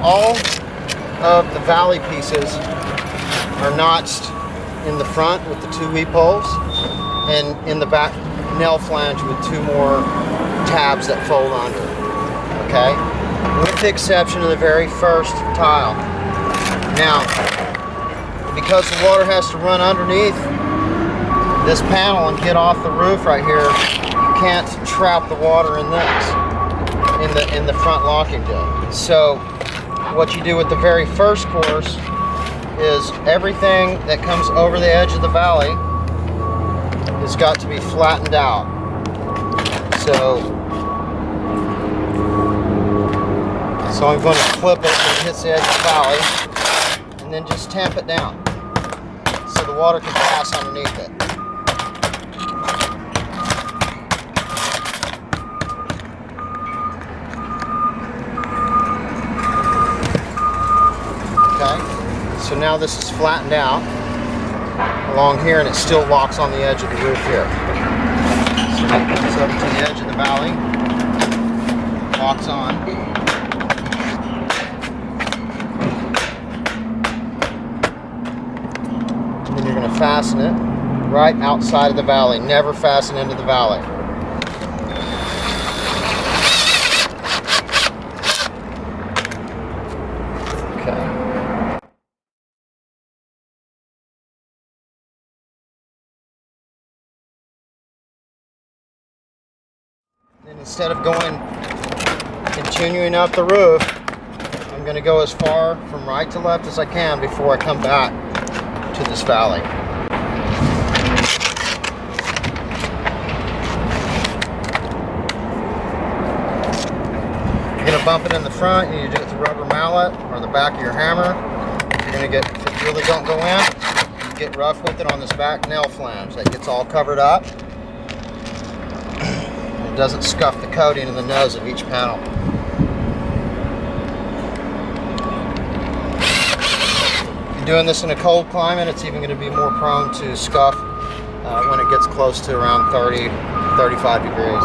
all of the valley pieces are notched in the front with the 2 weep-holes, and in the back nail flange with 2 more tabs that fold under. Okay? With the exception of the very first tile. Now, because the water has to run underneath this panel and get off the roof right here, you can't trap the water in this, in the front locking deck. So what you do with the very first course is everything that comes over the edge of the valley has got to be flattened out. So I'm going to clip it when it hits the edge of the valley, and then just tamp it down so the water can pass underneath it. Okay, so now this is flattened out along here, and it still locks on the edge of the roof here. So it comes up to the edge of the valley, locks on. And then you're going to fasten it right outside of the valley. Never fasten into the valley. Okay. And instead of continuing up the roof, I'm going to go as far from right to left as I can before I come back to this valley. You're going to bump it in the front, and you do it with a rubber mallet or the back of your hammer. You're going to get, if it really don't go in, you get rough with it on this back nail flange. That gets all covered up. It doesn't scuff the coating in the nose of each panel. If you're doing this in a cold climate, it's even going to be more prone to scuff when it gets close to around 30, 35 degrees.